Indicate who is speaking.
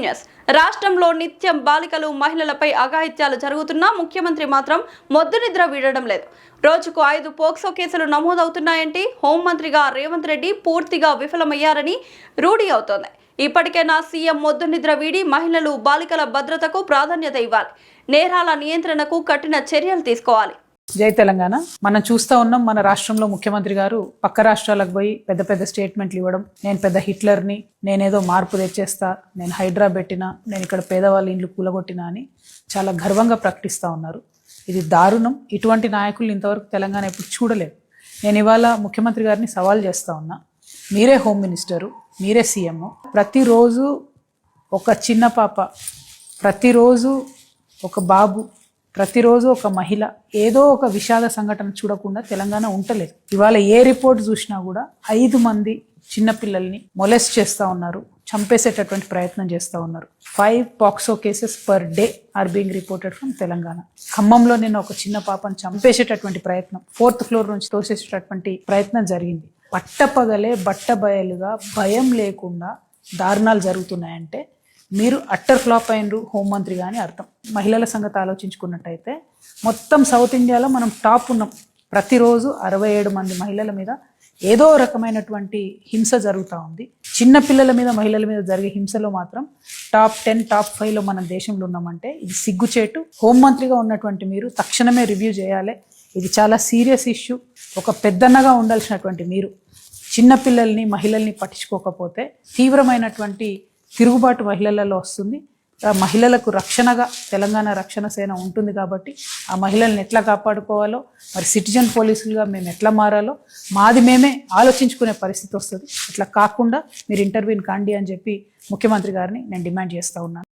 Speaker 1: News. రాష్ట్రంలో నిత్యం బాలికలు మహిళలపై అఘాయిత్యాలు జరుగుతున్నా ముఖ్యమంత్రి మాత్రం మొద్దు నిద్ర వీడడం లేదు. రోజుకు 5 పోక్సో కేసులు నమోదవుతున్నాయంటే హోంమంత్రిగా రేవంత్ రెడ్డి పూర్తిగా విఫలమయ్యారని రూఢి అవుతోంది. ఇప్పటికైనా సీఎం మొద్దు నిద్ర వీడి మహిళలు బాలికల భద్రతకు ప్రాధాన్యత ఇవ్వాలి. నేరాల నియంత్రణకు కఠిన చర్యలు తీసుకోవాలి.
Speaker 2: జై తెలంగాణ. మనం చూస్తూ ఉన్నాం, మన రాష్ట్రంలో ముఖ్యమంత్రి గారు పక్క రాష్ట్రాలకు పోయి పెద్ద పెద్ద స్టేట్మెంట్లు ఇవ్వడం, నేను పెద్ద హిట్లర్ని, నేనేదో మార్పు తెచ్చేస్తా, నేను హైడ్రా పెట్టినా, నేను ఇక్కడ పేదవాళ్ళ ఇండ్లు కూలగొట్టినా అని చాలా గర్వంగా ప్రకటిస్తూ ఉన్నారు. ఇది దారుణం. ఇటువంటి నాయకులు ఇంతవరకు తెలంగాణ ఎప్పుడు చూడలేదు. నేను ఇవాళ ముఖ్యమంత్రి గారిని సవాల్ చేస్తూ ఉన్నా, మీరే హోమ్ మినిస్టరు, మీరే సీఎం. ప్రతిరోజు ఒక చిన్న పాప, ప్రతిరోజు ఒక బాబు, ప్రతిరోజు ఒక మహిళ ఏదో ఒక విషాద సంఘటన చూడకుండా తెలంగాణ ఉండలేదు. ఇవాళ ఏ రిపోర్ట్ చూసినా కూడా 5 మంది చిన్నపిల్లల్ని మొలెస్ట్ చేస్తూ ఉన్నారు, చంపేసేటటువంటి ప్రయత్నం చేస్తూ ఉన్నారు. 5 POCSO cases per day or being reported from Telangana. ఖమ్మంలో నేను ఒక చిన్న పాపను చంపేసేటటువంటి ప్రయత్నం, 4th ఫ్లోర్ నుంచి తోసేసేటటువంటి ప్రయత్నం జరిగింది. పట్టపగలే బట్టబయలుగా భయం లేకుండా దారుణాలు జరుగుతున్నాయంటే మీరు అట్టర్ ఫ్లాప్ అయినరు హోంమంత్రి కానీ అర్థం. మహిళల సంగతి ఆలోచించుకున్నట్టయితే మొత్తం సౌత్ ఇండియాలో మనం టాప్ ఉన్నాం. ప్రతిరోజు 67 మంది మహిళల మీద ఏదో రకమైనటువంటి హింస జరుగుతూ ఉంది. చిన్న పిల్లల మీద, మహిళల మీద జరిగే హింసలో మాత్రం టాప్ 10, టాప్ 5లో మన దేశంలో ఉన్నామంటే ఇది సిగ్గుచేటు. హోంమంత్రిగా ఉన్నటువంటి మీరు తక్షణమే రివ్యూ చేయాలి. ఇది చాలా సీరియస్ ఇష్యూ. ఒక పెద్దన్నగా ఉండాల్సినటువంటి మీరు చిన్నపిల్లల్ని, మహిళల్ని పట్టించుకోకపోతే తీవ్రమైనటువంటి తిరుగుబాటు మహిళలలో వస్తుంది. మహిళలకు రక్షణగా తెలంగాణ రక్షణ సేన ఉంటుంది కాబట్టి ఆ మహిళల్ని ఎట్లా కాపాడుకోవాలో, మరి సిటిజన్ పోలీసులుగా మేము ఎట్లా మారాలో మాది మేమే ఆలోచించుకునే పరిస్థితి వస్తుంది. అట్లా కాకుండా మీరు ఇంటర్వ్యూని కాండి అని చెప్పి ముఖ్యమంత్రి గారిని నేను డిమాండ్ చేస్తూ ఉన్నాను.